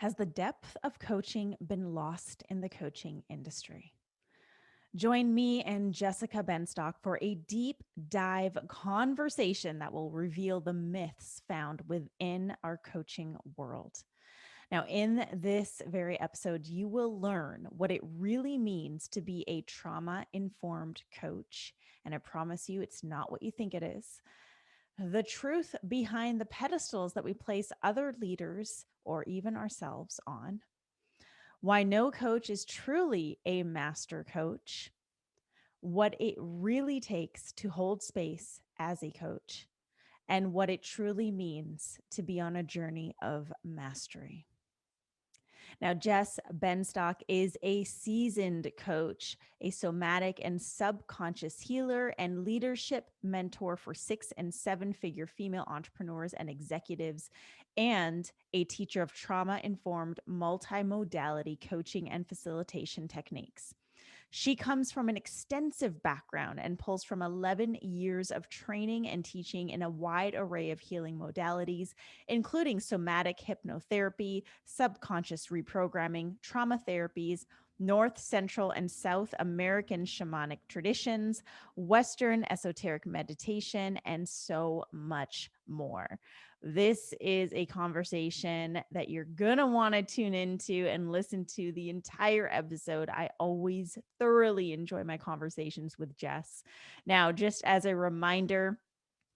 Has the depth of coaching been lost in the coaching industry? Join me and Jessica Benstock for a deep dive conversation that will reveal the myths found within our coaching world. Now, in this very episode, you will learn what it really means to be a trauma informed coach. And I promise you, it's not what you think it is. The truth behind the pedestals that we place other leaders or even ourselves on. Why no coach is truly a master coach. What it really takes to hold space as a coach, and what it truly means to be on a journey of mastery. Now, Jess Benstock is a seasoned coach, a somatic and subconscious healer, and leadership mentor for 6 and 7 figure female entrepreneurs and executives, and a teacher of trauma informed multimodality coaching and facilitation techniques. She comes from an extensive background and pulls from 11 years of training and teaching in a wide array of healing modalities, including somatic hypnotherapy, subconscious reprogramming, trauma therapies, North, Central, and South American shamanic traditions, Western esoteric meditation, and so much more. This is a conversation that you're going to want to tune into and listen to the entire episode. I always thoroughly enjoy my conversations with Jess. Now, just as a reminder,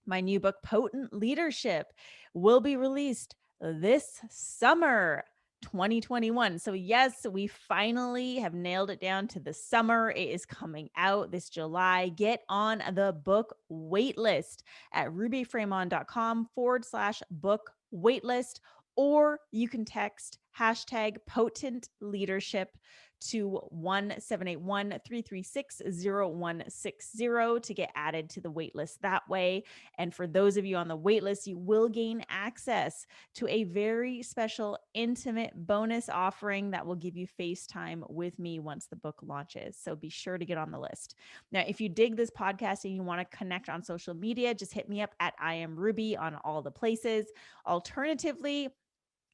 my new book, Potent Leadership, will be released this summer. 2021. So, yes, we finally have nailed it down to the summer. It is coming out this July. Get on the book waitlist at rubyfremon.com/book waitlist, or you can text hashtag potent leadership to 1-781-336-0160 to get added to the waitlist that way. And for those of you on the waitlist, you will gain access to a very special, intimate bonus offering that will give you FaceTime with me once the book launches. So be sure to get on the list. Now, if you dig this podcast and you want to connect on social media, just hit me up at I am Ruby on all the places. Alternatively,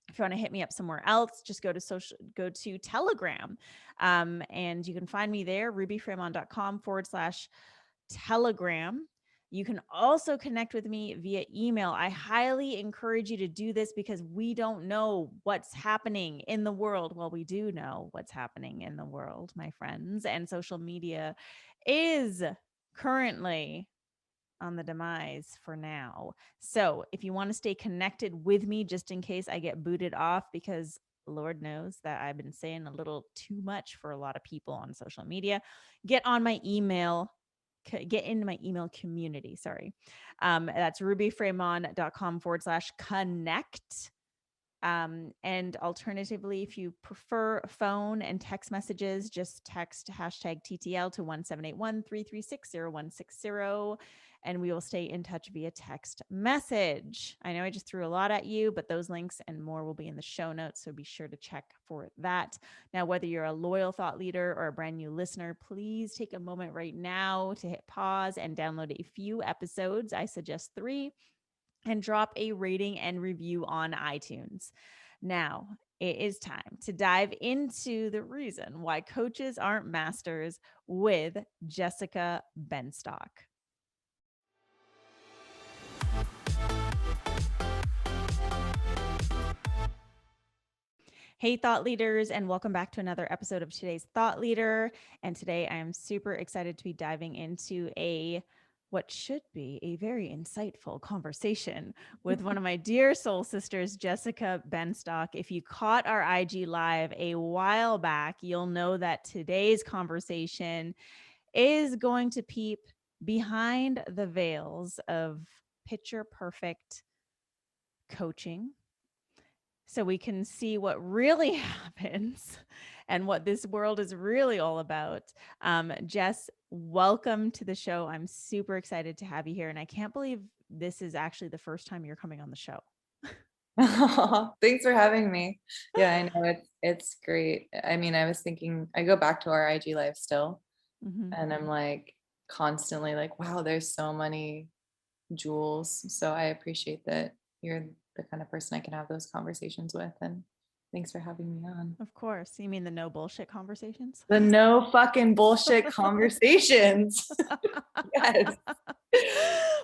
if you want to hit me up somewhere else, just go to Telegram. And you can find me there, rubyfremon.com/Telegram. You can also connect with me via email. I highly encourage you to do this because we don't know what's happening in the world. Well, we do know what's happening in the world, my friends, and social media is currently on the demise for now. So if you want to stay connected with me, just in case I get booted off, because Lord knows that I've been saying a little too much for a lot of people on social media, get on my email. Get into my email community. Sorry. That's rubyfremon.com/connect. And alternatively, if you prefer phone and text messages, just text hashtag TTL to 1-781-336-0160, and we will stay in touch via text message. I know I just threw a lot at you, but those links and more will be in the show notes, so be sure to check for that. Now, whether you're a loyal thought leader or a brand new listener, please take a moment right now to hit pause and download a few episodes. I suggest 3, and drop a rating and review on iTunes. Now, it is time to dive into the reason why coaches aren't masters with Jessica Benstock. Hey, thought leaders, and welcome back to another episode of today's Thought Leader. And today I am super excited to be diving into what should be a very insightful conversation with one of my dear soul sisters, Jessica Benstock. If you caught our IG live a while back, you'll know that today's conversation is going to peep behind the veils of picture perfect coaching, so we can see what really happens and what this world is really all about. Jess, welcome to the show. I'm super excited to have you here. And I can't believe this is actually the first time you're coming on the show. Thanks for having me. Yeah, I know it's great. I mean, I was thinking, I go back to our IG live still, and I'm like constantly like, wow, there's so many jewels. So I appreciate that you're the kind of person I can have those conversations with. And Thanks for having me on. Of course. You mean the no bullshit conversations? The no fucking bullshit conversations. Yes.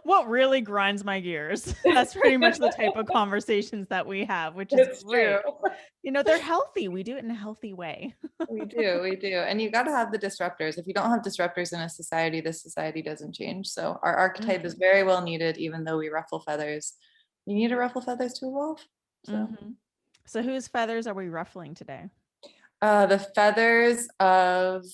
What really grinds my gears. That's pretty much the type of conversations that we have, which is It's great. true. They're healthy. We do it in a healthy way. We do. We do. And you got to have the disruptors. If you don't have disruptors in a society, this society doesn't change. So our archetype is very well needed, even though we ruffle feathers. You need to ruffle feathers to evolve. So whose feathers are we ruffling today? The feathers of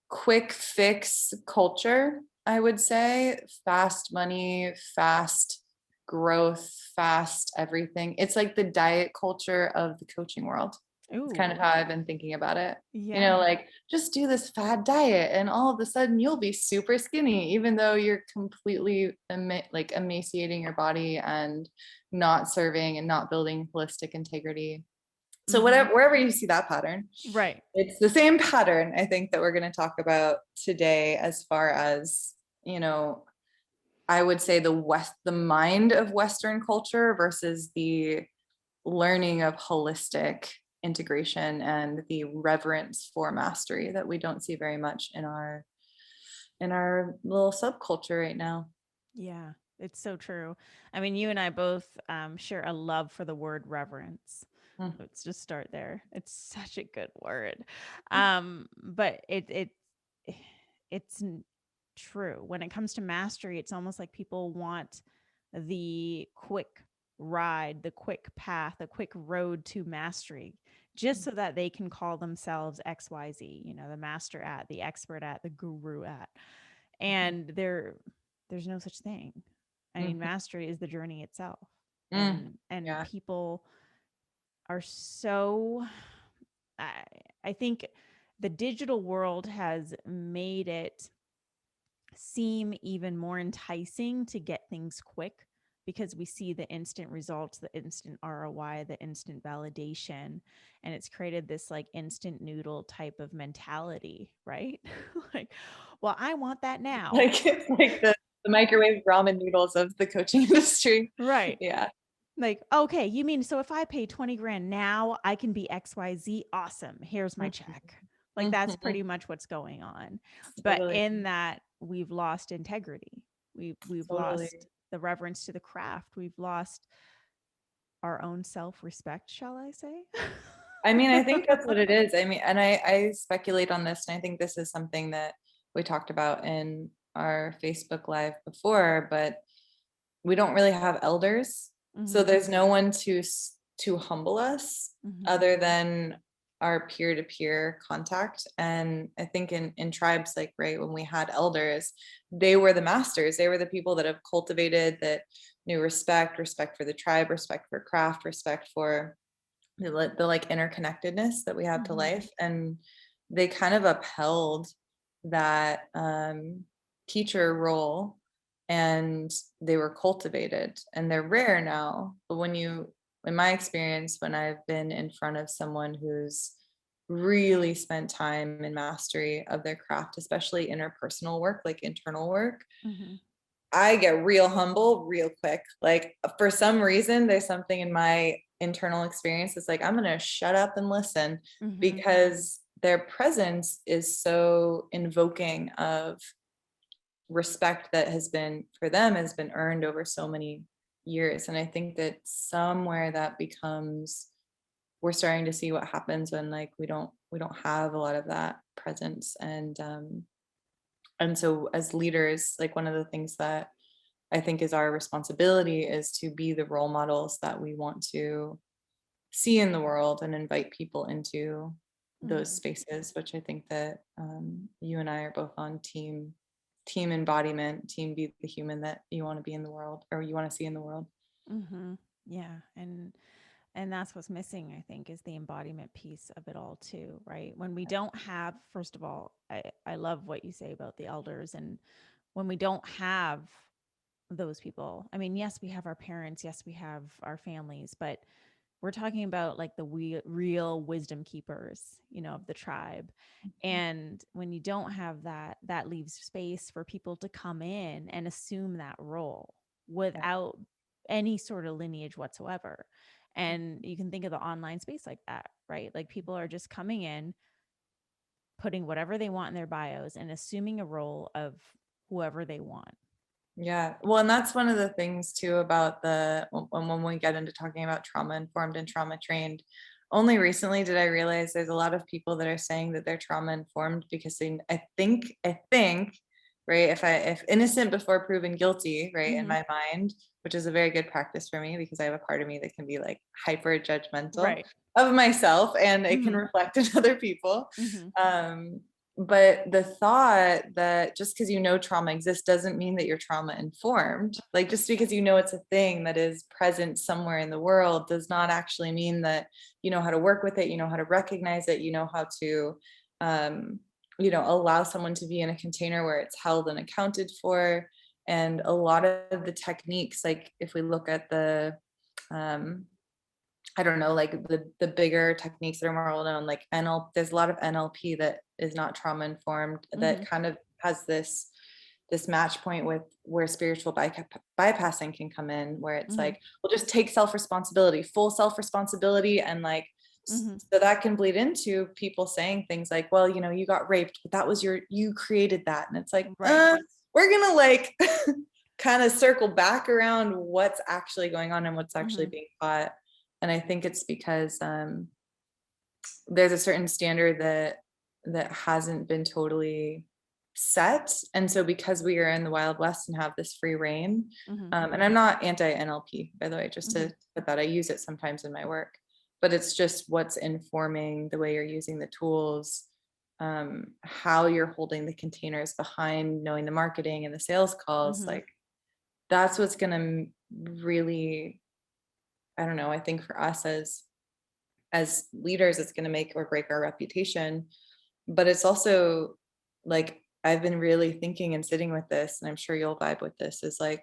quick fix culture, I would say. Fast money, fast growth, fast everything. It's like the diet culture of the coaching world. It's kind of how I've been thinking about it. Yeah. Like just do this fad diet and all of a sudden you'll be super skinny, even though you're completely like emaciating your body and not serving and not building holistic integrity. So wherever you see that pattern, right, it's the same pattern, I think, that we're going to talk about today, as far as, I would say the mind of Western culture versus the learning of holistic integration and the reverence for mastery that we don't see very much in our little subculture right now. Yeah, it's so true. I mean, you and I both share a love for the word reverence. Let's just start there. It's such a good word. But it's true. When it comes to mastery, it's almost like people want the quick ride, the quick path, the quick road to mastery, just so that they can call themselves XYZ, the master at, the expert at, the guru at. And there's no such thing. I mean, mastery is the journey itself. And people are so, I think the digital world has made it seem even more enticing to get things quick, because we see the instant results, the instant ROI, the instant validation, and it's created this like instant noodle type of mentality, right? Like, well, I want that now. Like it's like the microwave ramen noodles of the coaching industry. Right. Yeah. Like, okay, you mean, so if I pay 20 grand now, I can be XYZ? Awesome. Here's my check. Like, that's pretty much what's going on. But in that, we've lost integrity. We've lost the reverence to the craft. We've lost our own self-respect, shall I say? I mean, I think that's what it is. I mean, and I speculate on this, and I think this is something that we talked about in our Facebook Live before, but we don't really have elders. So there's no one to humble us other than our peer-to-peer contact. And I think in tribes, like, right, when we had elders, they were the masters. They were the people that have cultivated, that knew respect for the tribe, respect for craft, respect for the like interconnectedness that we have to life. And they kind of upheld that teacher role, and they were cultivated, and they're rare now. But in my experience, when I've been in front of someone who's really spent time in mastery of their craft, especially interpersonal work, like internal work, I get real humble real quick. Like, for some reason, there's something in my internal experience that's like, I'm going to shut up and listen, because their presence is so invoking of respect that has been earned over so many years. And I think that somewhere that becomes, we're starting to see what happens when, like, we don't have a lot of that presence. And so as leaders, like, one of the things that I think is our responsibility is to be the role models that we want to see in the world and invite people into those spaces, which I think that you and I are both on team embodiment, team be the human that you want to be in the world, or you want to see in the world. Yeah. And that's what's missing, I think, is the embodiment piece of it all too, right? When we don't have, first of all, I love what you say about the elders. And when we don't have those people, I mean, yes, we have our parents, yes, we have our families, but we're talking about like the real wisdom keepers, of the tribe. And when you don't have that, that leaves space for people to come in and assume that role without any sort of lineage whatsoever. And you can think of the online space like that, right? Like people are just coming in, putting whatever they want in their bios and assuming a role of whoever they want. Yeah. Well, and that's one of the things too about when we get into talking about trauma informed and trauma trained. Only recently did I realize there's a lot of people that are saying that they're trauma informed because I think, right, if innocent before proven guilty, right, in my mind, which is a very good practice for me because I have a part of me that can be like hyper judgmental of myself, and it can reflect in other people. But the thought that just because you know trauma exists doesn't mean that you're trauma informed. Like just because you know it's a thing that is present somewhere in the world does not actually mean that you know how to work with it, you know how to recognize it, you know how to allow someone to be in a container where it's held and accounted for. And a lot of the techniques, like if we look at the I don't know, like the bigger techniques that are more well known, like there's a lot of NLP that is not trauma informed, that kind of has this match point with where spiritual bypassing can come in, where it's like, we'll just take self-responsibility, full self-responsibility. And like, so that can bleed into people saying things like, well, you know, you got raped, but that was you created that. And it's like, we're going to like kind of circle back around what's actually going on and what's actually being taught. And I think it's because there's a certain standard that hasn't been totally set. And so because we are in the Wild West and have this free reign, and I'm not anti-NLP, by the way, just to put that, I use it sometimes in my work, but it's just what's informing the way you're using the tools, how you're holding the containers behind knowing the marketing and the sales calls. Like that's what's going to really, I don't know, I think for us as leaders, it's going to make or break our reputation. But it's also like, I've been really thinking and sitting with this, and I'm sure you'll vibe with this, is like,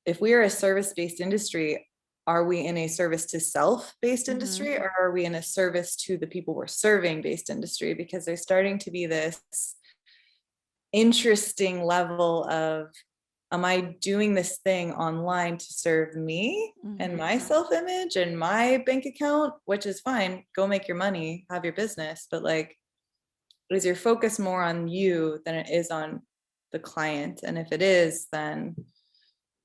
if we are a service-based industry, are we in a service to self-based industry, or are we in a service to the people we're serving based industry? Because there's starting to be this interesting level of, am I doing this thing online to serve me and my self-image and my bank account, which is fine, go make your money, have your business, but like, is your focus more on you than it is on the client? And if it is, then,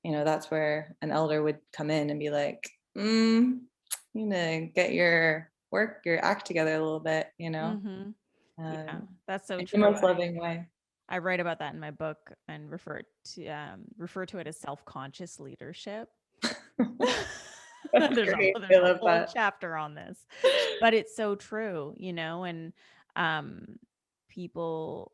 you know, that's where an elder would come in and be like, you need to get your act together a little bit, you know? Yeah, that's so in true. the most loving way. I write about that in my book and refer to it as self-conscious leadership. There's a whole chapter on this, but it's so true, you know, and people,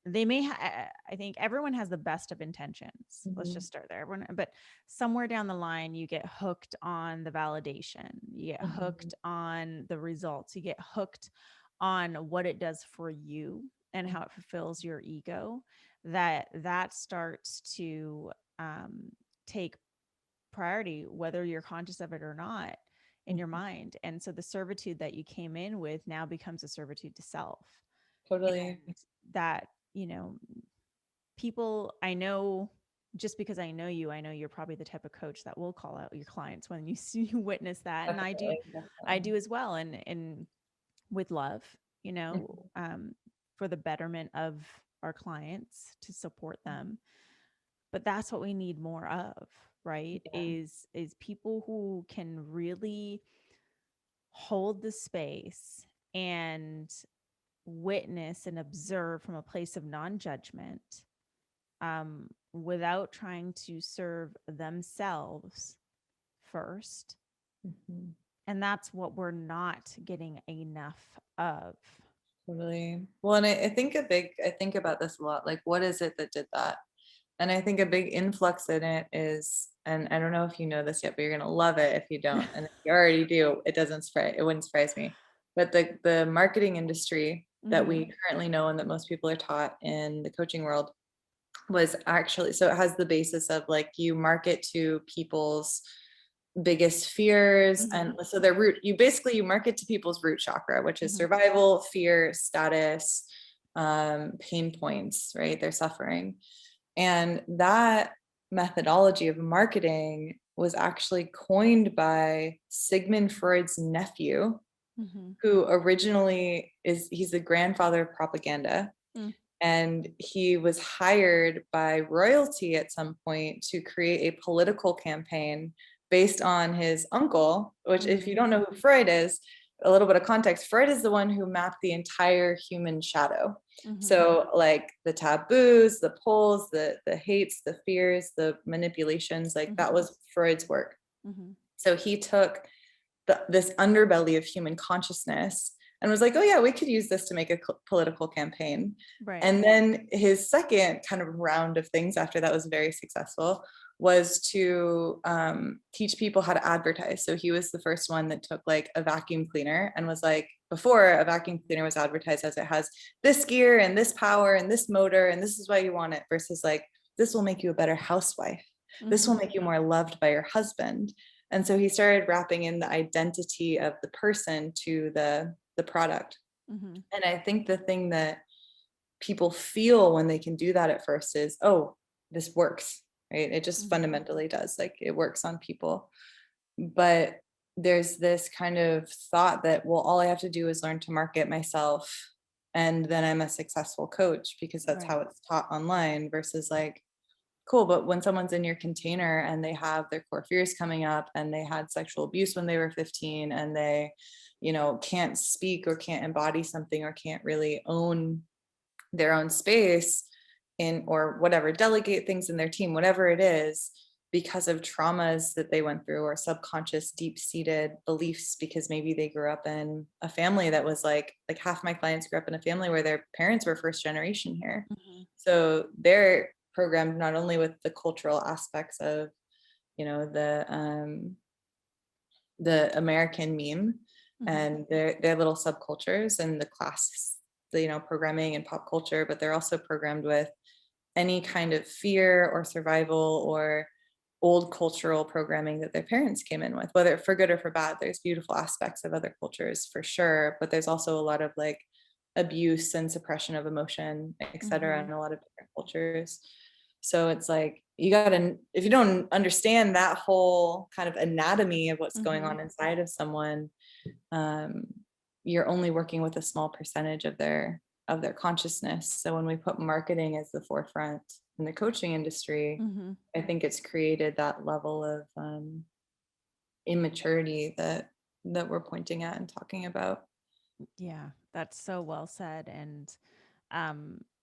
they may I think everyone has the best of intentions. Let's just start there. But somewhere down the line, you get hooked on the validation, you get hooked on the results, you get hooked on what it does for you and how it fulfills your ego, that starts to take priority, whether you're conscious of it or not, in your mind. And so the servitude that you came in with now becomes a servitude to self. Totally. And that, you know, people, I know, just because I know you're probably the type of coach that will call out your clients when you witness that. Definitely, And I do as well. And with love, you know, for the betterment of our clients, to support them. But that's what we need more of, right? Is people who can really hold the space and witness and observe from a place of non-judgment, without trying to serve themselves first. And that's what we're not getting enough of. Totally. Well, and I think I think about this a lot, like, what is it that did that? And I think a big influx in it is, and I don't know if you know this yet, but you're going to love it if you don't. And if you already do, it wouldn't surprise me. But the marketing industry that we currently know and that most people are taught in the coaching world was actually, so it has the basis of like, you market to people's biggest fears. And so you market to people's root chakra, which is survival, fear, status, pain points, right? They're suffering. And that methodology of marketing was actually coined by Sigmund Freud's nephew, who originally he's the grandfather of propaganda. And he was hired by royalty at some point to create a political campaign based on his uncle, which if you don't know who Freud is, a little bit of context, Freud is the one who mapped the entire human shadow. So like the taboos, the pulls, the hates, the fears, the manipulations, like that was Freud's work. So he took this underbelly of human consciousness and was like, oh yeah, we could use this to make a political campaign. Right. And then his second kind of round of things after that was very successful was to teach people how to advertise. So he was the first one that took like a vacuum cleaner and was like, before a vacuum cleaner was advertised as it has this gear and this power and this motor and this is why you want it, versus like, this will make you a better housewife. This will make you more loved by your husband. And so he started wrapping in the identity of the person to the product. And I think the thing that people feel when they can do that at first is, oh, this works, right? It just fundamentally does, like it works on people. But there's this kind of thought that, well, all I have to do is learn to market myself and then I'm a successful coach, because that's how it's taught online, versus like, cool, but when someone's in your container and they have their core fears coming up and they had sexual abuse when they were 15 and they, you know, can't speak or can't embody something or can't really own their own space in, or whatever, delegate things in their team, whatever it is, because of traumas that they went through or subconscious deep-seated beliefs, because maybe they grew up in a family that was like half my clients grew up in a family where their parents were first generation here. So they're programmed not only with the cultural aspects of, you know, the American meme and their little subcultures and the class, you know, programming and pop culture, but they're also programmed with any kind of fear or survival or old cultural programming that their parents came in with, whether for good or for bad. There's beautiful aspects of other cultures for sure, but there's also a lot of like abuse and suppression of emotion, et cetera, in a lot of different cultures. So it's like, you gotta, if you don't understand that whole kind of anatomy of what's going on inside of someone, you're only working with a small percentage of their consciousness. So when we put marketing as the forefront in the coaching industry, I think it's created that level of immaturity that we're pointing at and talking about. Yeah, that's so well said. And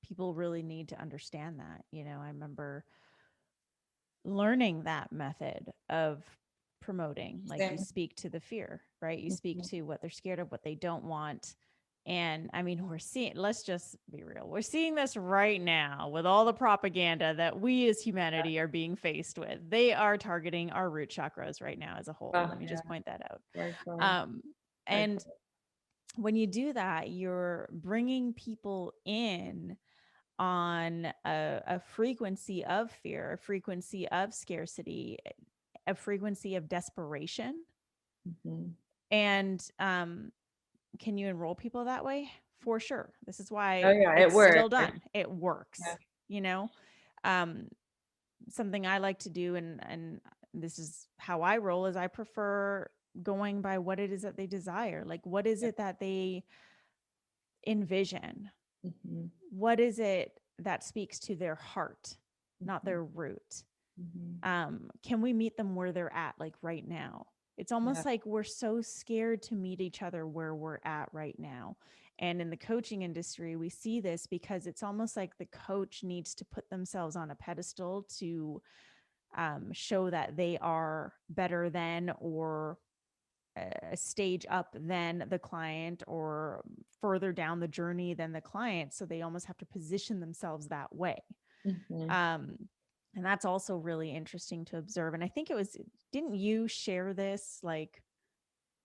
people really need to understand that. You know, I remember learning that method of promoting, like you speak to the fear, right? You speak to what they're scared of, what they don't want. And I mean, we're seeing, let's just be real. We're seeing this right now with all the propaganda that we as humanity are being faced with. They are targeting our root chakras right now as a whole. Let me just point that out. And when you do that, you're bringing people in on a frequency of fear, a frequency of scarcity, a frequency of desperation. And can you enroll people that way? For sure. This is why it's still done. It works. You know, something I like to do, and this is how I roll, is I prefer going by what it is that they desire. Like, what is it that they envision? What is it that speaks to their heart, not their root? Can we meet them where they're at, like right now? It's almost like we're so scared to meet each other where we're at right now. And in the coaching industry, we see this because it's almost like the coach needs to put themselves on a pedestal to show that they are better than, or a stage up than the client, or further down the journey than the client. So they almost have to position themselves that way. And that's also really interesting to observe. And I think didn't you share this like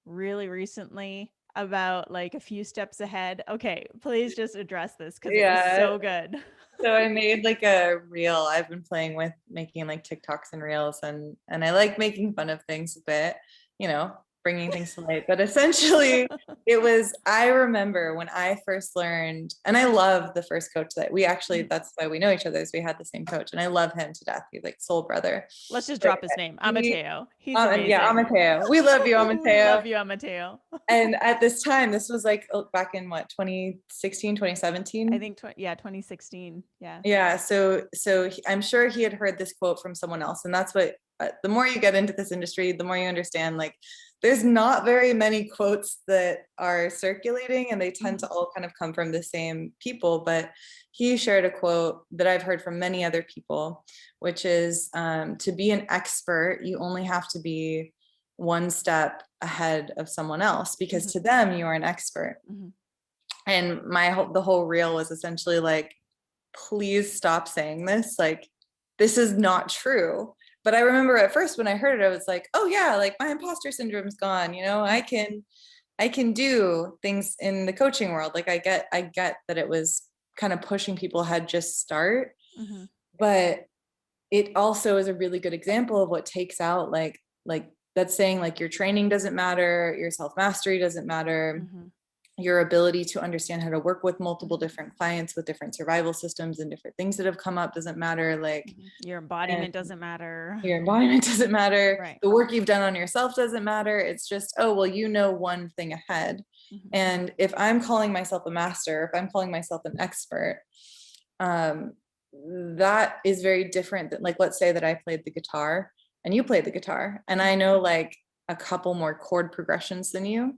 really recently about like a few steps ahead? Okay, please just address this because it was so good. So I made like a reel. I've been playing with making like TikToks and reels, and I like making fun of things a bit, you know, bringing things to light, but essentially I remember when I first learned, and I love the first coach that we actually, that's why we know each other, is we had the same coach, and I love him to death. He's like soul brother. Let's just drop his name. Amateo. He's amazing. Yeah, Amateo. We love you, Amateo. Love you, Amateo. And at this time, this was like back in what, 2016, 2017? I think, 2016. Yeah. Yeah. So I'm sure he had heard this quote from someone else. And that's what, the more you get into this industry, the more you understand, like, there's not very many quotes that are circulating, and they tend to all kind of come from the same people. But he shared a quote that I've heard from many other people, which is, to be an expert, you only have to be one step ahead of someone else, because to them, you are an expert. And the whole reel was essentially like, please stop saying this. Like, this is not true. But I remember at first when I heard it, I was like, oh yeah, like my imposter syndrome's gone. You know, I can do things in the coaching world. Like I get that it was kind of pushing people ahead, just start. But it also is a really good example of what takes out like that's saying like your training doesn't matter, your self-mastery doesn't matter, your ability to understand how to work with multiple different clients with different survival systems and different things that have come up doesn't matter. Like your embodiment doesn't matter. Your embodiment doesn't matter. Right. The work you've done on yourself doesn't matter. It's just, oh, well, you know one thing ahead. And if I'm calling myself a master, if I'm calling myself an expert, that is very different than, like, let's say that I played the guitar and you played the guitar and I know like a couple more chord progressions than you.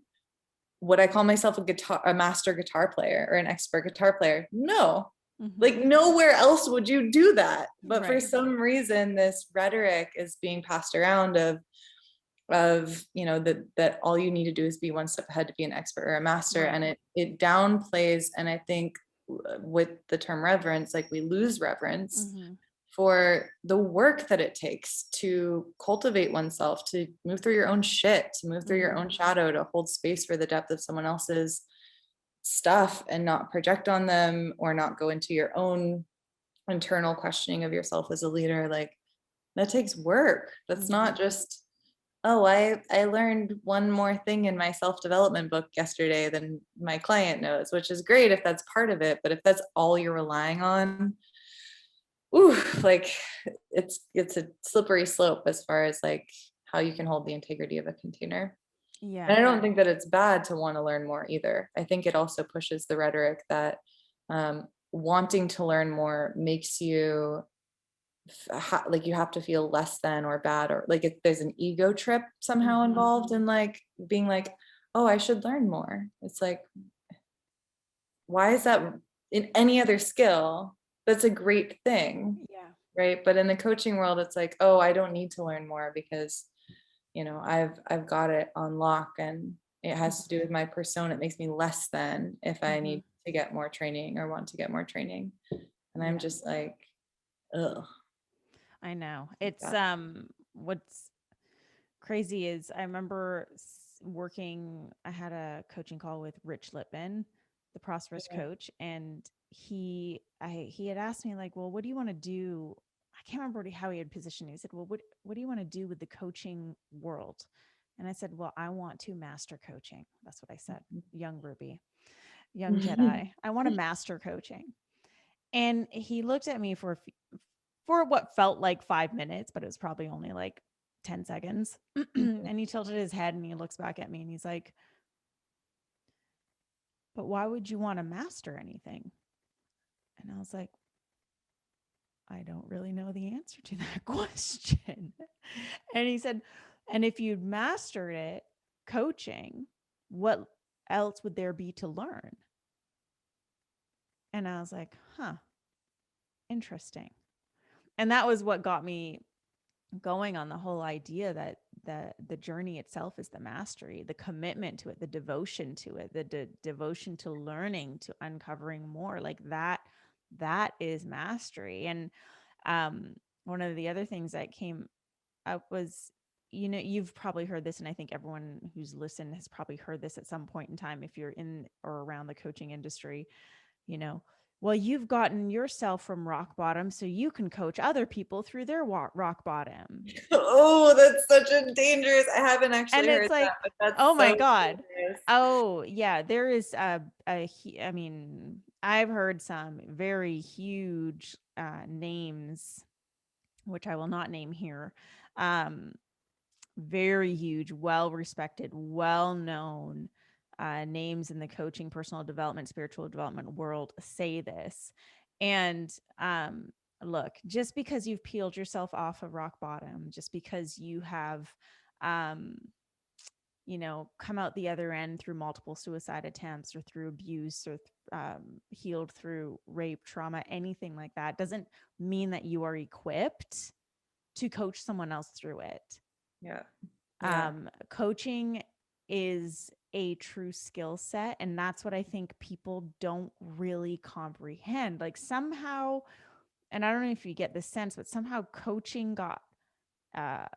Would I call myself a master guitar player or an expert guitar player? No. Like nowhere else would you do that. But for some reason, this rhetoric is being passed around of you know, that all you need to do is be one step ahead to be an expert or a master. And it downplays, and I think with the term reverence, like we lose reverence for the work that it takes to cultivate oneself, to move through your own shit, to move through your own shadow, to hold space for the depth of someone else's stuff and not project on them or not go into your own internal questioning of yourself as a leader. Like that takes work. That's not just, oh, I learned one more thing in my self-development book yesterday than my client knows, which is great if that's part of it. But if that's all you're relying on, ooh, like it's a slippery slope as far as like how you can hold the integrity of a container. Yeah. And I don't think that it's bad to want to learn more either. I think it also pushes the rhetoric that wanting to learn more makes you like you have to feel less than or bad, or like if there's an ego trip somehow involved in like being like, oh, I should learn more. It's like, why is that in any other skill? That's a great thing. Yeah. Right. But in the coaching world, it's like, oh, I don't need to learn more because, you know, I've got it on lock and it has to do with my persona. It makes me less than if I need to get more training or want to get more training. And I'm just like, ugh. I know. It's what's crazy is I remember I had a coaching call with Rich Lippman, the prosperous coach, and he had asked me like, well, what do you want to do? I can't remember how he had positioned it. He said, well, what do you want to do with the coaching world? And I said, well, I want to master coaching. That's what I said. Young Ruby, young Jedi. I want to master coaching. And he looked at me for what felt like 5 minutes, but it was probably only like 10 seconds. And he tilted his head and he looks back at me and he's like, but why would you want to master anything? And I was like, I don't really know the answer to that question. And he said, and if you'd mastered it, coaching, what else would there be to learn? And I was like, huh, interesting. And that was what got me going on the whole idea that the journey itself is the mastery, the commitment to it, the devotion to it, the devotion to learning, to uncovering more. Like that is mastery. And one of the other things that came up was, you know, you've probably heard this, and I think everyone who's listened has probably heard this at some point in time if you're in or around the coaching industry. You know, Well, you've gotten yourself from rock bottom so you can coach other people through their rock bottom. Oh, that's such a dangerous. I haven't actually And it's heard like, that, but that's oh my so God. dangerous. Oh, yeah. There is I mean, I've heard some very huge names, which I will not name here. Very huge, well respected, well known names in the coaching, personal development, spiritual development world say this. And look, just because you've peeled yourself off of rock bottom, just because you have, um, come out the other end through multiple suicide attempts or through abuse or healed through rape, trauma, anything like that, doesn't mean that you are equipped to coach someone else through it. Yeah. Yeah. Coaching is a true skill set. And that's what I think people don't really comprehend. Like somehow, and I don't know if you get the sense, but somehow coaching got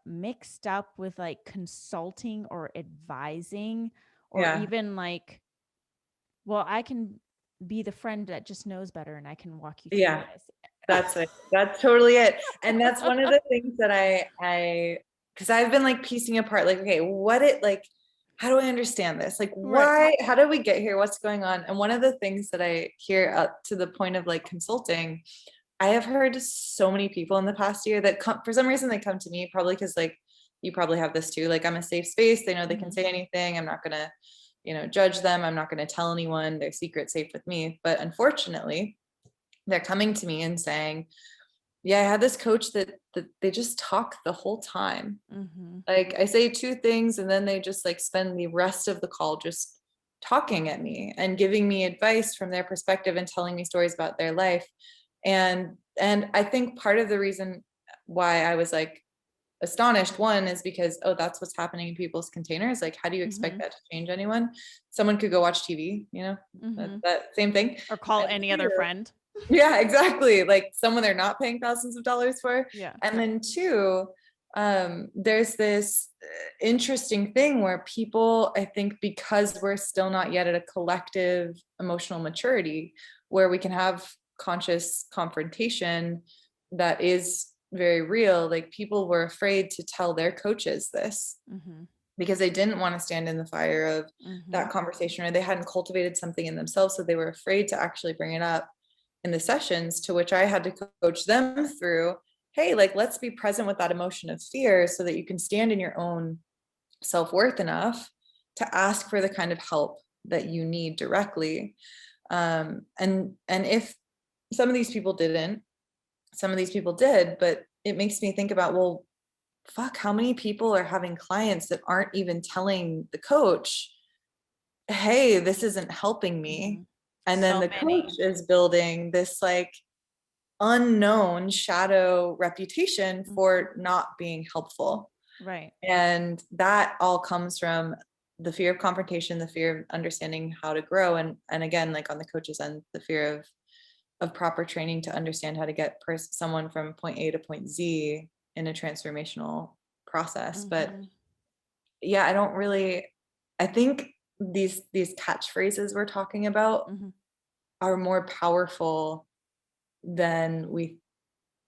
mixed up with like consulting or advising, or Yeah. even like, well, I can be the friend that just knows better and I can walk you through Yeah. this. That's it. That's totally it. And that's one of the things that I because I've been like piecing apart, like, okay, how do I understand this? Like, Right. why, how did we get here? What's going on? And one of the things that I hear up to the point of like consulting, I have heard so many people in the past year that come, for some reason, they come to me, probably because like you probably have this too. Like, I'm a safe space. They know they can say anything. I'm not going to, judge them. I'm not going to tell anyone their secret safe with me. But unfortunately, they're coming to me and saying, yeah, I had this coach that they just talk the whole time. Like I say two things and then they just like spend the rest of the call just talking at me and giving me advice from their perspective and telling me stories about their life. And I think part of the reason why I was like astonished, one, is because, oh, that's what's happening in people's containers. Like, how do you expect that to change anyone? Someone could go watch TV, that same thing. Or call And any two, other friend. yeah, exactly. Like someone they're not paying thousands of dollars for. Yeah. And then two, there's this interesting thing where people, I think, because we're still not yet at a collective emotional maturity where we can have conscious confrontation that is very real, like people were afraid to tell their coaches this because they didn't want to stand in the fire of that conversation, or they hadn't cultivated something in themselves, so they were afraid to actually bring it up in the sessions, to which I had to coach them through, hey, like, let's be present with that emotion of fear so that you can stand in your own self-worth enough to ask for the kind of help that you need directly. And if some of these people didn't, some of these people did, but it makes me think about, well, fuck, how many people are having clients that aren't even telling the coach, hey, this isn't helping me. And then the coach is building this like unknown shadow reputation for not being helpful. Right. And that all comes from the fear of confrontation, the fear of understanding how to grow. And again, like on the coach's end, the fear of proper training to understand how to get someone from point A to point Z in a transformational process. But yeah, I think these catchphrases we're talking about are more powerful than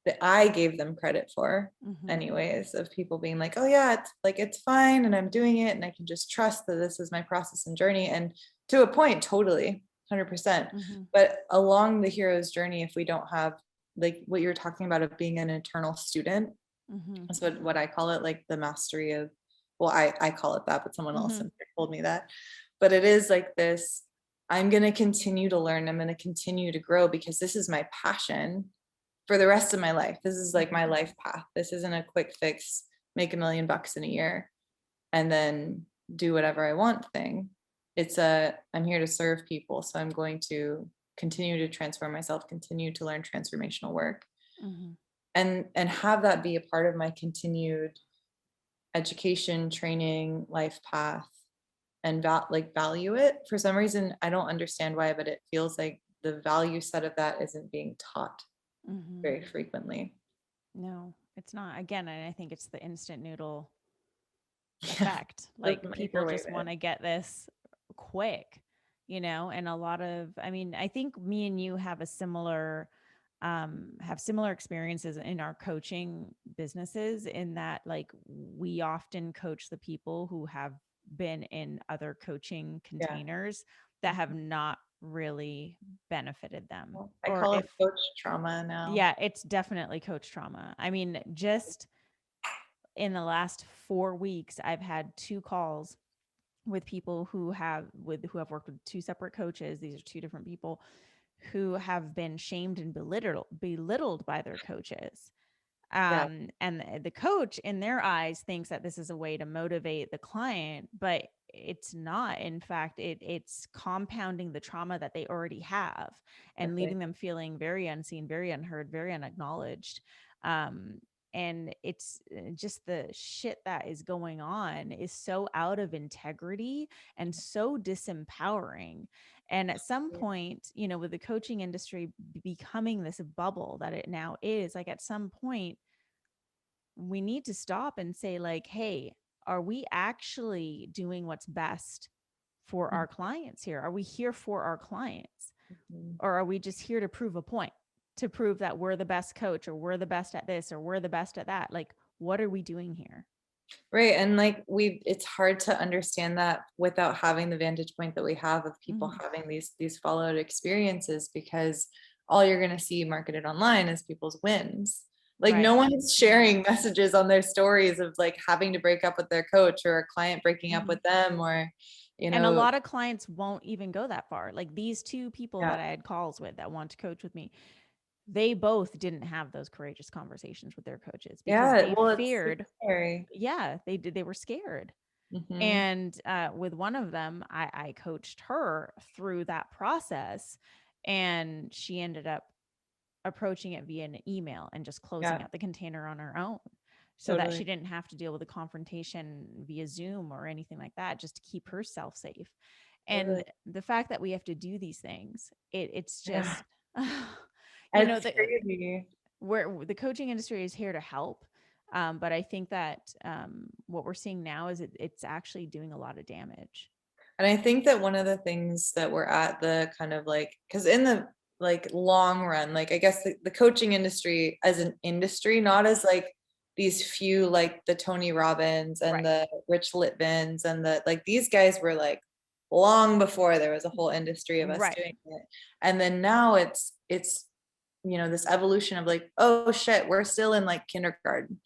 that I gave them credit for, anyways, of people being like, oh yeah, it's fine and I'm doing it and I can just trust that this is my process and journey. And to a point, totally 100%. But along the hero's journey, if we don't have like what you're talking about of being an eternal student, that's what I call it, like the mastery of, well, I call it that, but someone else told me that. But it is like this, I'm going to continue to learn. I'm going to continue to grow because this is my passion for the rest of my life. This is like my life path. This isn't a quick fix, make $1 million in a year and then do whatever I want thing. It's I'm here to serve people. So I'm going to continue to transform myself, continue to learn transformational work, and have that be a part of my continued education, training, life path, and value it. For some reason, I don't understand why, but it feels like the value set of that isn't being taught very frequently. No, it's not. Again, I think it's the instant noodle effect. Like people just want to get this quick. and a lot of, I mean, I think me and you have have similar experiences in our coaching businesses, in that like we often coach the people who have been in other coaching Yeah. containers that have not really benefited them. I Or call it if, coach trauma now. yeah, it's definitely coach trauma. I mean, just in the last 4 weeks, I've had 2 calls with people who have worked with 2 separate coaches. These are 2 different people who have been shamed and belittled by their coaches. Yeah. And the coach in their eyes thinks that this is a way to motivate the client, but it's not. In fact, it's compounding the trauma that they already have and Exactly. leaving them feeling very unseen, very unheard, very unacknowledged. Um, and it's just the shit that is going on is so out of integrity and so disempowering. And at some point, with the coaching industry becoming this bubble that it now is, like at some point, we need to stop and say, like, hey, are we actually doing what's best for our clients here? Are we here for our clients? Mm-hmm. Or are we just here to prove a point, to prove that we're the best coach, or we're the best at this, or we're the best at that? Like, what are we doing here? Right. And like it's hard to understand that without having the vantage point that we have of people having these followed experiences, because all you're going to see marketed online is people's wins. Like no Right. one's sharing messages on their stories of like having to break up with their coach, or a client breaking up with them, or, And a lot of clients won't even go that far. Like these 2 people yeah. that I had calls with that want to coach with me, they both didn't have those courageous conversations with their coaches because Yeah. they Well, it's super feared. scary. Yeah, they did. They were scared. Mm-hmm. And with one of them, I coached her through that process, and she ended up approaching it via an email and just closing Yeah. out the container on her own, so that she Totally. didn't have to deal with a confrontation via Zoom or anything like that, just to keep herself safe. And Totally. the fact that we have to do these things, it's Yeah. just, It's the crazy. where the coaching industry is here to help. But I think that what we're seeing now is it's actually doing a lot of damage. And I think that one of the things that we're at the kind of like, because in the like long run, like I guess the coaching industry as an industry, not as like these few like the Tony Robbins and Right. the Rich Litvins and the like, these guys were like long before there was a whole industry of us Right. doing it. And then now it's this evolution of like, oh shit, we're still in like kindergarten.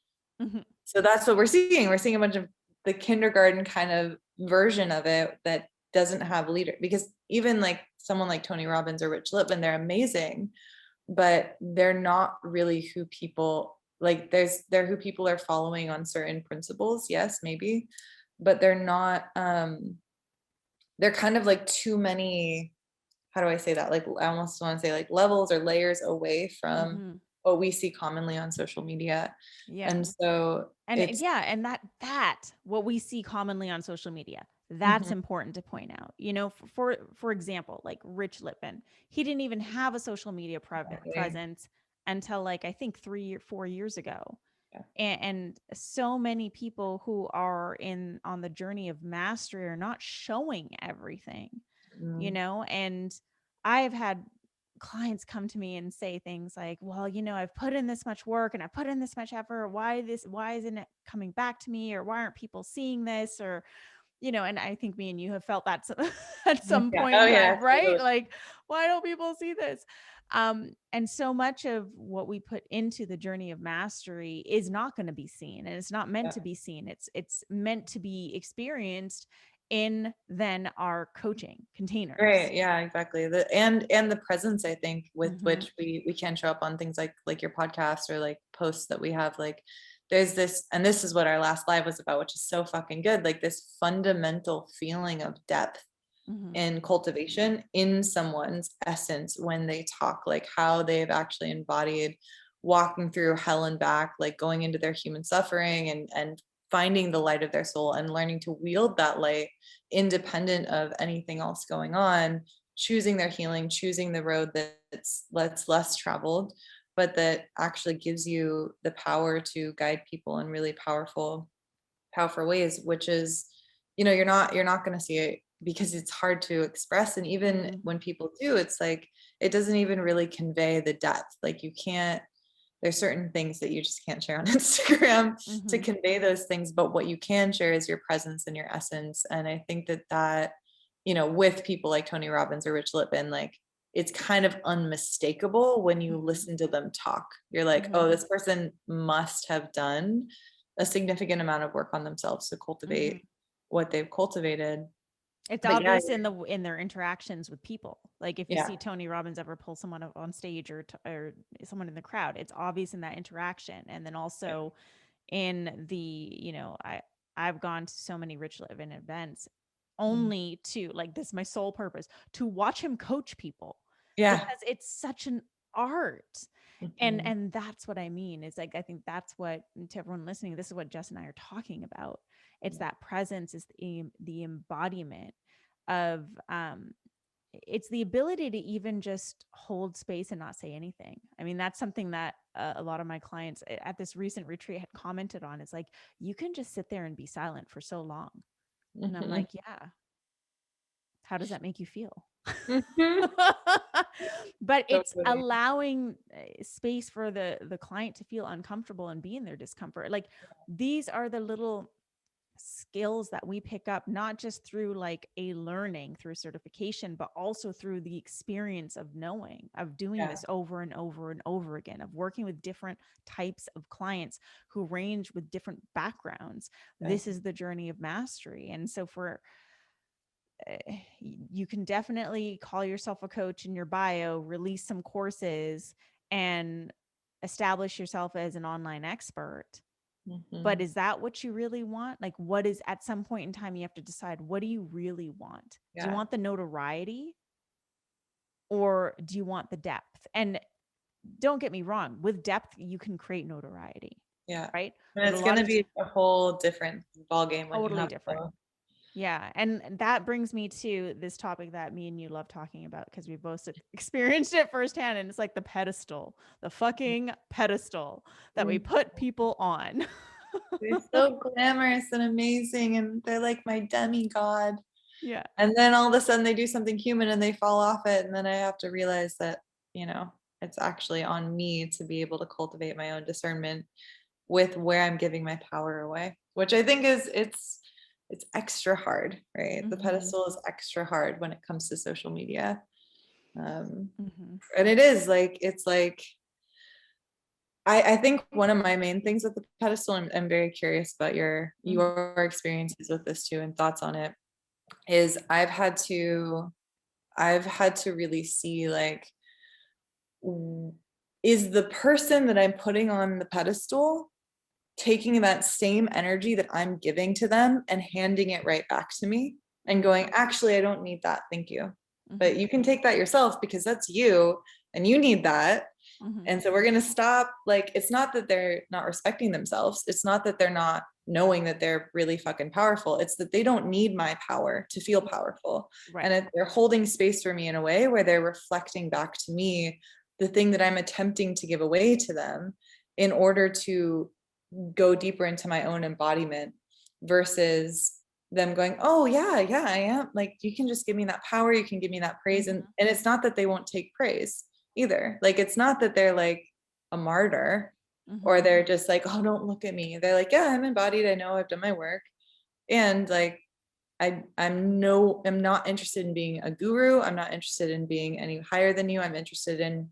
So that's what we're seeing. We're seeing a bunch of the kindergarten kind of version of it that doesn't have leader, because even like someone like Tony Robbins or Rich Litvin, they're amazing, but they're not really who people like. They're who people are following on certain principles. Yes, maybe, but they're not. They're kind of like too many. How do I say that? Like I almost want to say like levels or layers away from what we see commonly on social media. Yeah. And so And it's and that what we see commonly on social media, that's important to point out. For example, like Rich Litvin, he didn't even have a social media presence until like I think 3 or 4 years ago. Yeah. And so many people who are on the journey of mastery are not showing everything, and I've had clients come to me and say things like, well, I've put in this much work and I've put in this much effort. Why isn't it coming back to me? Or why aren't people seeing this? Or, and I think me and you have felt that at some Yeah. point Oh in yeah. time, right? Totally. Like, why don't people see this? And so much of what we put into the journey of mastery is not going to be seen, and it's not meant to be seen. It's meant to be experienced in then our coaching containers. Right. Yeah, exactly. And the presence, I think, with which we can show up on things like your podcast or like posts that we have, like there's this, and this is what our last live was about, which is so fucking good. Like this fundamental feeling of depth in cultivation in someone's essence when they talk, like how they've actually embodied walking through hell and back, like going into their human suffering and finding the light of their soul and learning to wield that light independent of anything else going on, choosing their healing, choosing the road that's less traveled, but that actually gives you the power to guide people in really powerful ways, which is, you're not going to see it because it's hard to express. And even when people do, it's like, it doesn't even really convey the depth. Like you can't, there's certain things that you just can't share on Instagram to convey those things. But what you can share is your presence and your essence. And I think that, you know, with people like Tony Robbins or Rich Lippin, like it's kind of unmistakable when you listen to them talk. You're like, oh, this person must have done a significant amount of work on themselves to cultivate what they've cultivated. It's But obvious in their interactions with people. Like if you yeah. see Tony Robbins ever pull someone up on stage or someone in the crowd, it's obvious in that interaction. And then also in the, you know, I've gone to so many Rich Lippin events only to, like, this is my sole purpose, to watch him coach people. Yeah. Because it's such an art. And that's what I mean, is like, I think that's what, to everyone listening, this is what Jess and I are talking about. It's that presence, is the embodiment of it's the ability to even just hold space and not say anything. I mean, that's something that a lot of my clients at this recent retreat had commented on. It's like, you can just sit there and be silent for so long. And I'm like, yeah. How does that make you feel? But it's allowing space for the client to feel uncomfortable and be in their discomfort. Like, these are the little skills that we pick up, not just through like a learning through certification, but also through the experience of knowing, of doing this over and over and over again, of working with different types of clients who range with different backgrounds. This is the journey of mastery. And so you can definitely call yourself a coach in your bio, release some courses, and establish yourself as an online expert. But is that what you really want? Like, what is, at some point in time, you have to decide, what do you really want? Do you want the notoriety, or do you want the depth? And don't get me wrong, with depth, you can create notoriety. Yeah. Right. And it's going to be a whole different ballgame when totally you have different. Yeah. And that brings me to this topic that me and you love talking about, because we both experienced it firsthand. And it's like the pedestal, the fucking pedestal that we put people on. They're so glamorous and amazing, and they're like my demigod. Yeah. And then all of a sudden they do something human and they fall off it. And then I have to realize that, you know, it's actually on me to be able to cultivate my own discernment with where I'm giving my power away, which I think is, it's extra hard, right? The pedestal is extra hard when it comes to social media. And it is like, it's like, I think one of my main things with the pedestal, and I'm very curious about your experiences with this too and thoughts on it, is I've had to really see, like, is the person that I'm putting on the pedestal taking that same energy that I'm giving to them and handing it right back to me and going, actually, I don't need that. Thank you. But you can take that yourself because that's you and you need that. And so we're going to stop. Like, it's not that they're not respecting themselves. It's not that they're not knowing that they're really fucking powerful. It's that they don't need my power to feel powerful. Right. And they're holding space for me in a way where they're reflecting back to me the thing that I'm attempting to give away to them in order to go deeper into my own embodiment, versus them going, oh yeah, I am, like, you can just give me that power, you can give me that praise. And it's not that they won't take praise either. Like, it's not that they're like a martyr or they're just like, oh, don't look at me. They're like, yeah, I'm embodied, I know I've done my work, and like I'm not interested in being a guru. I'm not interested in being any higher than you. I'm interested in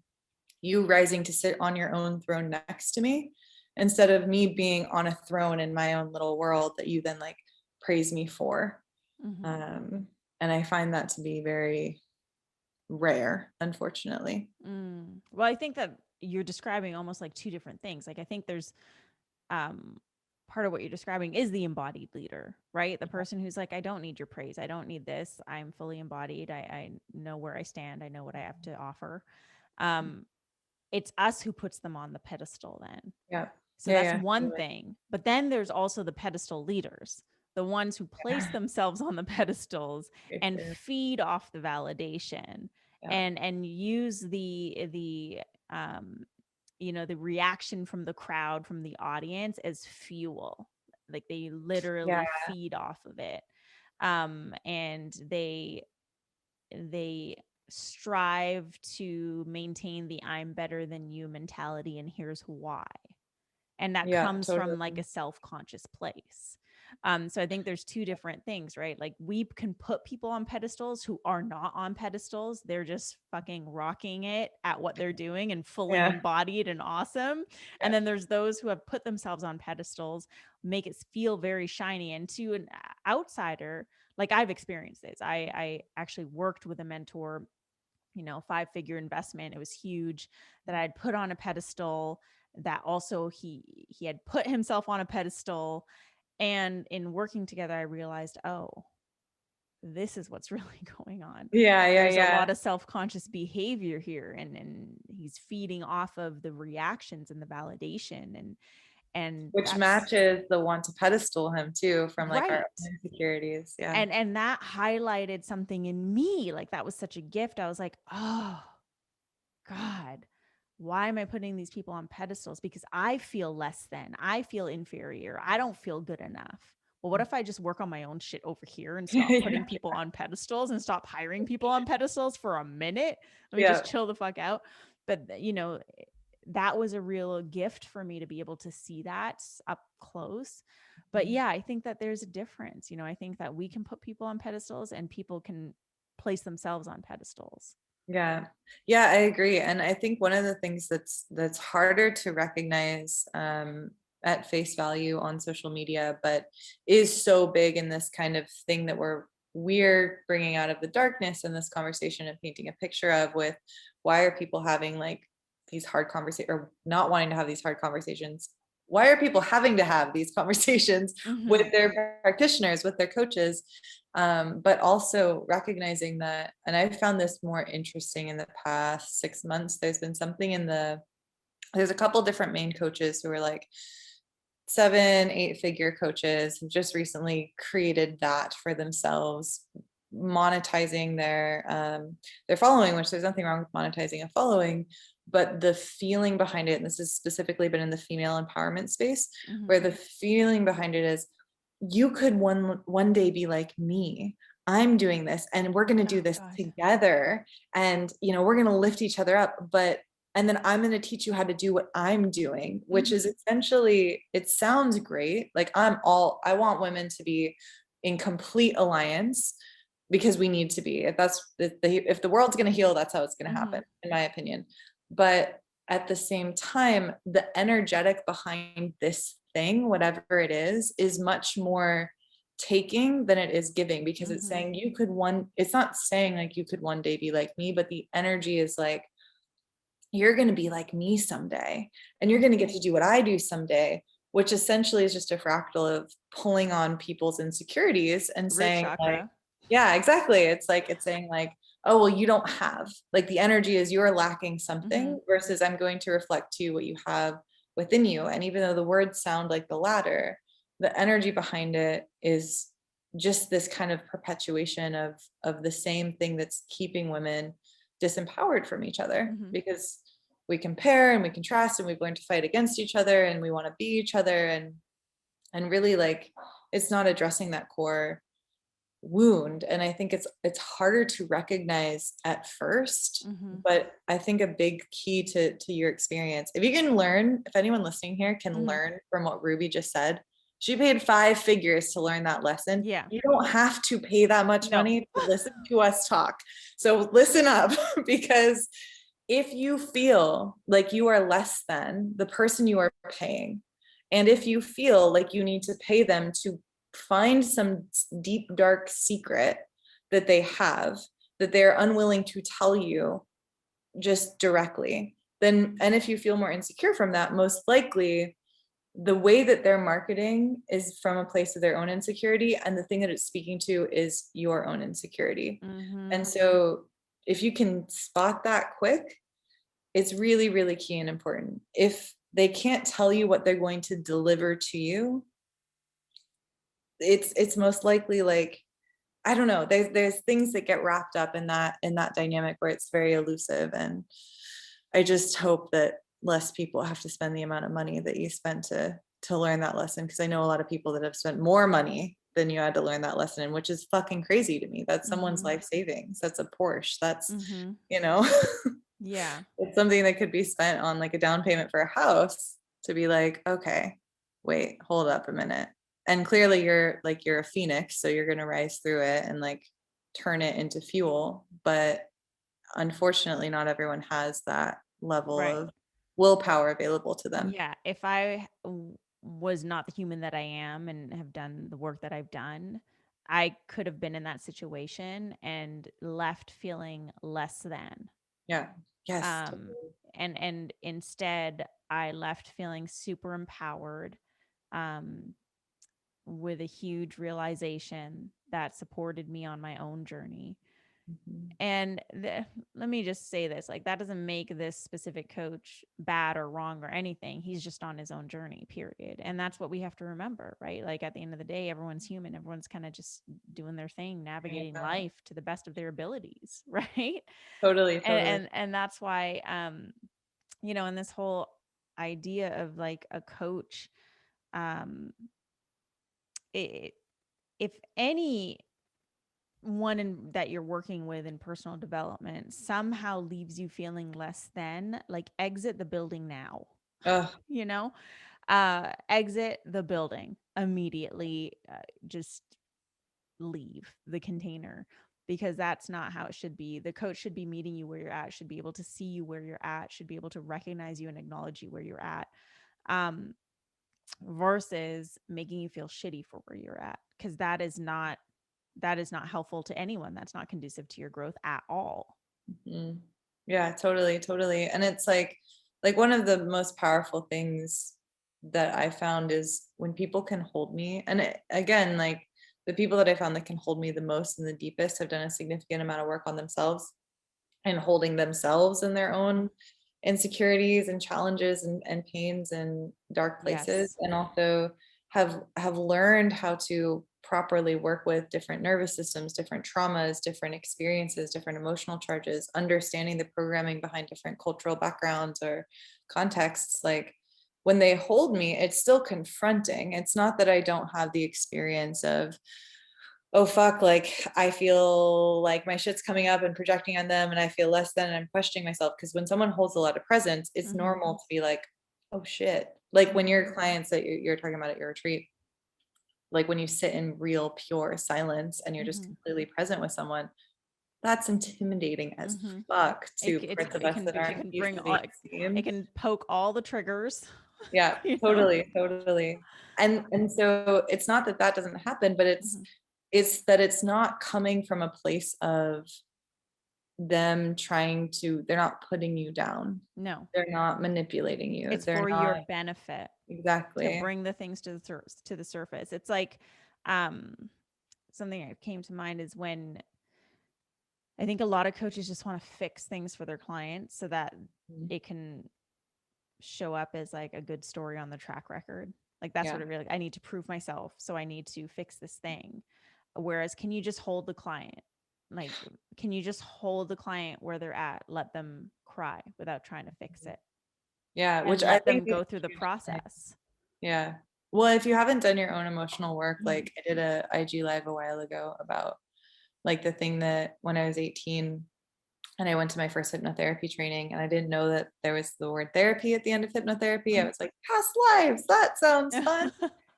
you rising to sit on your own throne next to me, instead of me being on a throne in my own little world that you then like praise me for. And I find that to be very rare, unfortunately. Well, I think that you're describing almost like two different things. Like, I think there's part of what you're describing is the embodied leader, right? The person who's like, I don't need your praise, I don't need this, I'm fully embodied, I know where I stand, I know what I have to offer. It's us who puts them on the pedestal then. Yeah. So that's one thing. But then there's also the pedestal leaders, the ones who place themselves on the pedestals and feed off the validation and use the the reaction from the crowd, from the audience, as fuel. Like, they literally feed off of it. And they strive to maintain the I'm better than you mentality, and here's why. And that Yeah, comes totally. from like a self-conscious place. So I think there's two different things, right? Like we can put people on pedestals who are not on pedestals. They're just fucking rocking it at what they're doing and fully Yeah. embodied and awesome. And then there's those who have put themselves on pedestals, make it feel very shiny. And to an outsider, like I've experienced this. I actually worked with a mentor, 5-figure investment. It was huge, that I had put on a pedestal, that also he had put himself on a pedestal. And in working together, I realized, oh, this is what's really going on. There's a lot of self-conscious behavior here, and he's feeding off of the reactions and the validation, and which matches the want to pedestal him too, from like our own insecurities. Yeah. And that highlighted something in me. Like that was such a gift. I was like, oh God, why am I putting these people on pedestals? Because I feel less than, I feel inferior, I don't feel good enough. Well, what if I just work on my own shit over here and stop putting people on pedestals and stop hiring people on pedestals for a minute? Let me just chill the fuck out. But, that was a real gift for me to be able to see that up close. But yeah, I think that there's a difference. I think that we can put people on pedestals and people can place themselves on pedestals. Yeah. Yeah, I agree. And I think one of the things that's harder to recognize at face value on social media, but is so big in this kind of thing that we're bringing out of the darkness in this conversation and painting a picture of, with why are people having like these hard conversations, or not wanting to have these hard conversations? Why are people having to have these conversations with their practitioners, with their coaches? But also recognizing that, and I've found this more interesting in the past 6 months, there's been something there's a couple different main coaches who are like 7-8-figure coaches who just recently created that for themselves, monetizing their following, which there's nothing wrong with monetizing a following, but the feeling behind it, and this has specifically been in the female empowerment space, where the feeling behind it is, you could one day be like me. I'm doing this and we're going to do this together, and we're going to lift each other up, and then I'm going to teach you how to do what I'm doing, which is essentially, it sounds great. Like I want women to be in complete alliance, because we need to be. If the world's going to heal, that's how it's going to happen, in my opinion. But at the same time, the energetic behind this thing, whatever it is much more taking than it is giving, because it's saying it's not saying like you could one day be like me, but the energy is like, you're going to be like me someday, and you're going to get to do what I do someday, which essentially is just a fractal of pulling on people's insecurities and saying like, yeah, exactly. It's saying like, oh, well, you don't have, like, the energy is you're lacking something, versus I'm going to reflect to you what you have within you. And even though the words sound like the latter, the energy behind it is just this kind of perpetuation of the same thing that's keeping women disempowered from each other, because we compare and we contrast and we've learned to fight against each other and we want to be each other, and really, like, it's not addressing that core wound. And I think it's harder to recognize at first, but I think a big key to your experience, if you can learn, if anyone listening here can learn from what Ruby just said, she paid 5 figures to learn that lesson. Yeah. You don't have to pay that much money to listen to us talk. So listen up, because if you feel like you are less than the person you are paying, and if you feel like you need to pay them to find some deep, dark secret that they have, that they're unwilling to tell you just directly, then, and if you feel more insecure from that, most likely the way that they're marketing is from a place of their own insecurity, and the thing that it's speaking to is your own insecurity. And so if you can spot that quick, it's really, really key and important. If they can't tell you what they're going to deliver to you, it's most likely, like, I don't know, there's things that get wrapped up in that dynamic where it's very elusive. And I just hope that less people have to spend the amount of money that you spent to learn that lesson, because I know a lot of people that have spent more money then you had to learn that lesson, which is fucking crazy to me. That's someone's life savings. That's a Porsche. That's, you know, yeah, it's something that could be spent on like a down payment for a house, to be like, okay, wait, hold up a minute. And clearly you're a phoenix, so you're going to rise through it and like turn it into fuel. But unfortunately, not everyone has that level right. of willpower available to them. Yeah, if I was not the human that I am and have done the work that I've done, I could have been in that situation and left feeling less than. Yeah. Yes. Um, and instead, I left feeling super empowered, um, with a huge realization that supported me on my own journey. And let me just say this, like, that doesn't make this specific coach bad or wrong or anything. He's just on his own journey, period. And that's what we have to remember, right? Like, at the end of the day, everyone's human. Everyone's kind of just doing their thing, navigating life to the best of their abilities, right? Totally. And that's why, you know, and this whole idea of like a coach, um, if any one that you're working with in personal development somehow leaves you feeling less than, like, exit the building now. You know, exit the building immediately. Just leave the container, because that's not how it should be. The coach should be meeting you where you're at, should be able to see you where you're at, should be able to recognize you and acknowledge you where you're at, um, versus making you feel shitty for where you're at, because that is not helpful to anyone. That's not conducive to your growth at all. Yeah, totally. And it's like one of the most powerful things that I found is when people can hold me. And again, like the people that I found that can hold me the most and the deepest have done a significant amount of work on themselves and holding themselves in their own insecurities and challenges and pains and dark places, and also have learned how to properly work with different nervous systems, different traumas, different experiences, different emotional charges, understanding the programming behind different cultural backgrounds or contexts. Like when they hold me, it's still confronting. It's not that I don't have the experience of, oh fuck, like I feel like my shit's coming up and projecting on them and I feel less than, and I'm questioning myself. Because when someone holds a lot of presence, it's normal to be like, oh shit. Like when your clients that you're talking about at your retreat, like when you sit in real pure silence and you're just completely present with someone, that's intimidating as fuck to parts of us that aren't used to being seen. It can poke all the triggers. Yeah, totally. And so it's not that that doesn't happen, but it's that it's not coming from a place of them they're not putting you down. No, They're not manipulating you. it's They're for not. your benefit to Exactly. bring the things to the surface. It's like, something that came to mind is when I think a lot of coaches just want to fix things for their clients so that it can show up as like a good story on the track record. Like that's what it really, I need to prove myself, so I need to fix this thing. Whereas, can you just hold the client? Like, can you just hold the client where they're at, let them cry without trying to fix it? Yeah, And which I let them think go through the process. Yeah. Well, if you haven't done your own emotional work, like I did a IG live a while ago about like the thing that when I was 18 and I went to my first hypnotherapy training and I didn't know that there was the word therapy at the end of hypnotherapy. I was like, past lives, that sounds fun.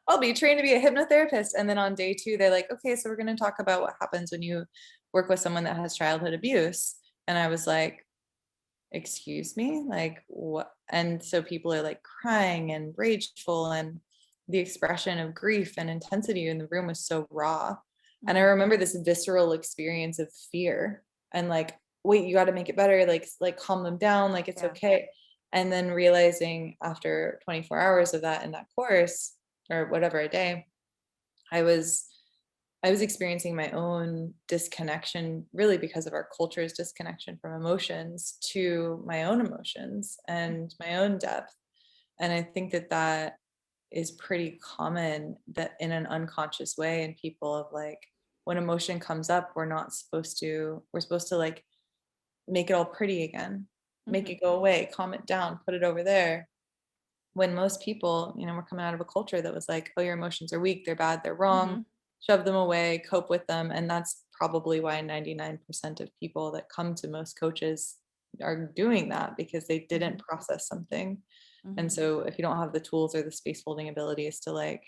I'll be trained to be a hypnotherapist. And then on day 2, they're like, okay, so we're going to talk about what happens when you work with someone that has childhood abuse. And I was like, excuse me, like what? And so people are like crying and rageful, and the expression of grief and intensity in the room was so raw. And I remember this visceral experience of fear and like, wait, you got to make it better, like calm them down, like it's okay. And then realizing after 24 hours of that in that course or whatever a day, I was experiencing my own disconnection, really because of our culture's disconnection from emotions to my own emotions and my own depth. And I think that that is pretty common, that in an unconscious way in people, of like when emotion comes up, we're supposed to like make it all pretty again, make it go away, calm it down, put it over there. When most people, we're coming out of a culture that was like, oh, your emotions are weak, they're bad, they're wrong. shove them away, cope with them. And that's probably why 99% of people that come to most coaches are doing that, because they didn't process something. And so if you don't have the tools or the space holding abilities to like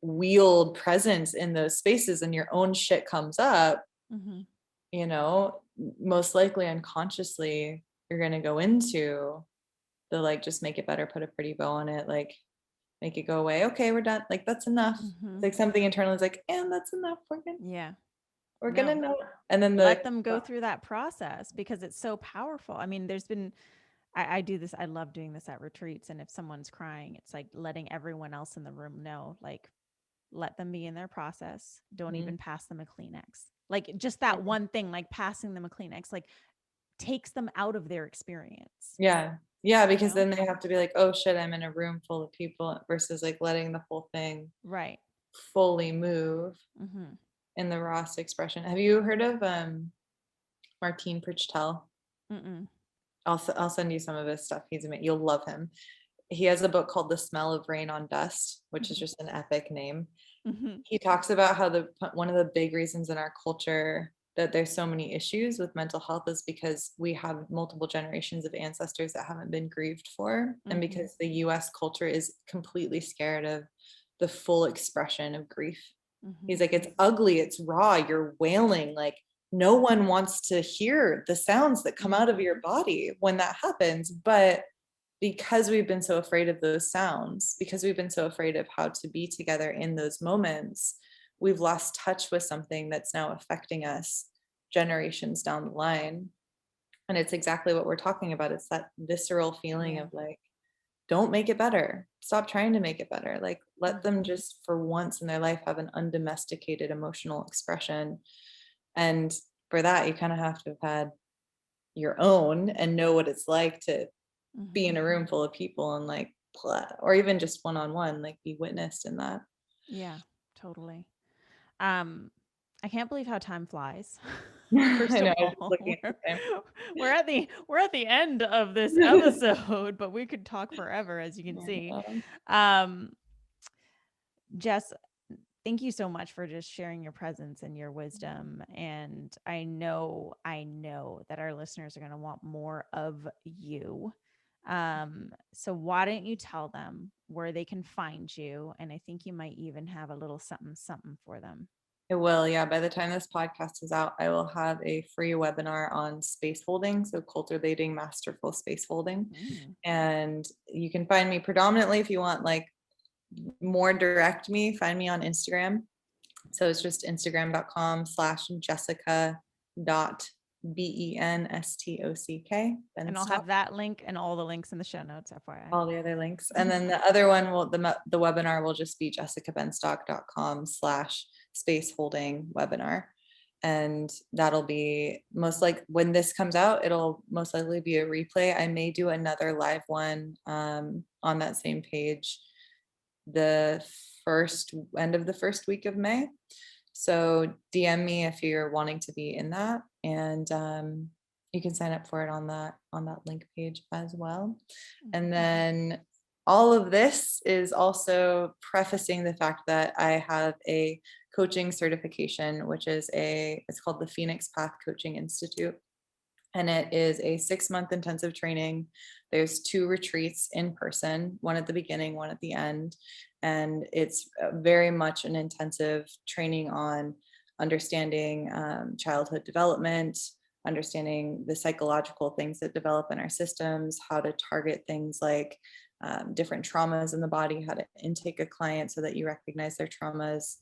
wield presence in those spaces, and your own shit comes up, you know, most likely unconsciously you're going to go into the like, just make it better, put a pretty bow on it, like make it go away, okay, we're done, like that's enough. It's like something internal is like, and that's enough, we're gonna know. And then let them go through that process, because it's so powerful. I mean, there's been, I do this, I love doing this at retreats, and if someone's crying, it's like letting everyone else in the room know, like, let them be in their process, don't even pass them a Kleenex, like just that one thing, like passing them a Kleenex, like takes them out of their experience. Yeah, because then they have to be like, oh shit, I'm in a room full of people, versus like letting the whole thing fully move in the rawest expression. Have you heard of Martin Pritchtel? I'll send you some of his stuff. He's amazing. You'll love him. He has a book called The Smell of Rain on Dust, which is just an epic name. He talks about how one of the big reasons in our culture that there's so many issues with mental health is because we have multiple generations of ancestors that haven't been grieved for, and because the US culture is completely scared of the full expression of grief. He's like, it's ugly, it's raw, you're wailing, like no one wants to hear the sounds that come out of your body when that happens. But because we've been so afraid of those sounds, because we've been so afraid of how to be together in those moments, we've lost touch with something that's now affecting us generations down the line. And it's exactly what we're talking about. It's that visceral feeling of like, don't make it better. Stop trying to make it better. Like, let them just for once in their life have an undomesticated emotional expression. And for that, you kind of have to have had your own and know what it's like to be in a room full of people and like, or even just one-on-one, like be witnessed in that. Yeah, totally. I can't believe how time flies. First of all, we're at the end of this episode, but we could talk forever, as you can see. Jess, thank you so much for just sharing your presence and your wisdom. And I know that our listeners are going to want more of you. So why don't you tell them where they can find you? And I think you might even have a little something for them. It will, yeah. By the time this podcast is out, I will have a free webinar on space holding, so cultivating masterful space holding. And you can find me predominantly, if you want like more direct me, find me on Instagram. So it's just instagram.com/jessica.benstock. And I'll have that link and all the links in the show notes, FYI. All the other links. And then the other one will, the webinar will just be jessicabenstock.com/space holding webinar. And that'll be most like when this comes out, it'll most likely be a replay. I may do another live one on that same page the end of the first week of May. So DM me if you're wanting to be in that, and you can sign up for it on that link page as well. And then all of this is also prefacing the fact that I have a coaching certification, which is it's called the Phoenix Path Coaching Institute. And it is a 6-month intensive training. There's 2 retreats in person, one at the beginning, one at the end. And it's very much an intensive training on understanding childhood development, understanding the psychological things that develop in our systems, how to target things like different traumas in the body, how to intake a client so that you recognize their traumas,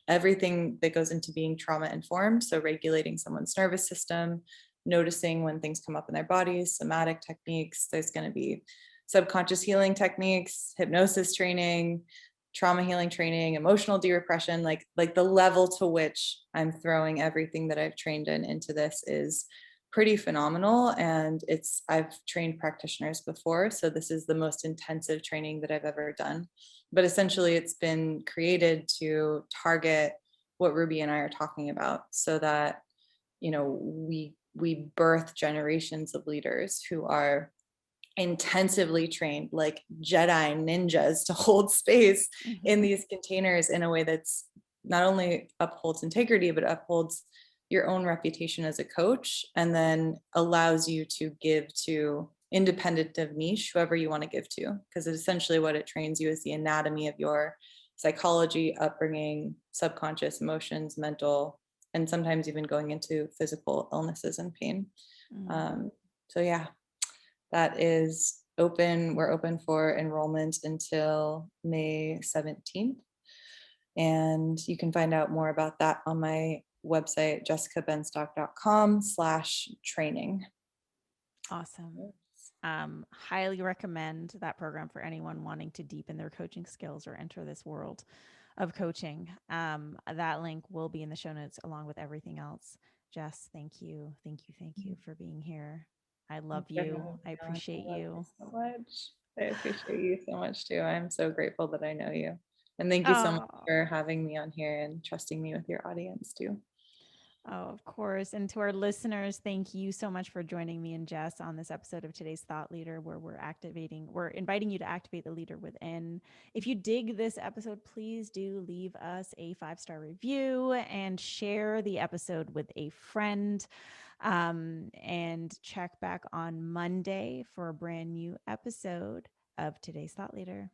everything that goes into being trauma informed. So regulating someone's nervous system, noticing when things come up in their bodies, somatic techniques. There's going to be subconscious healing techniques, hypnosis training, trauma healing training, emotional de-repression. Like the level to which I'm throwing everything that I've trained into this is pretty phenomenal. And I've trained practitioners before, so this is the most intensive training that I've ever done. But essentially it's been created to target what Ruby and I are talking about, so that, you know, we birth generations of leaders who are intensively trained like Jedi ninjas to hold space in these containers in a way that's not only upholds integrity, but upholds your own reputation as a coach, and then allows you to give to independent of niche, whoever you want to give to, because essentially what it trains you is the anatomy of your psychology, upbringing, subconscious, emotions, mental, and sometimes even going into physical illnesses and pain. So yeah, that is open. We're open for enrollment until May 17th. And you can find out more about that on my website, jessicabenstock.com/training. Awesome. Highly recommend that program for anyone wanting to deepen their coaching skills or enter this world of coaching. That link will be in the show notes along with everything else. Jess, thank you. Thank you. Thank you for being here. I love you. I appreciate you so much. I appreciate you so much too. I'm so grateful that I know you. And thank you so much for having me on here and trusting me with your audience too. Oh, of course. And to our listeners, thank you so much for joining me and Jess on this episode of Today's Thought Leader, where we're inviting you to activate the leader within. If you dig this episode, please do leave us a 5-star review and share the episode with a friend. And check back on Monday for a brand new episode of Today's Thought Leader.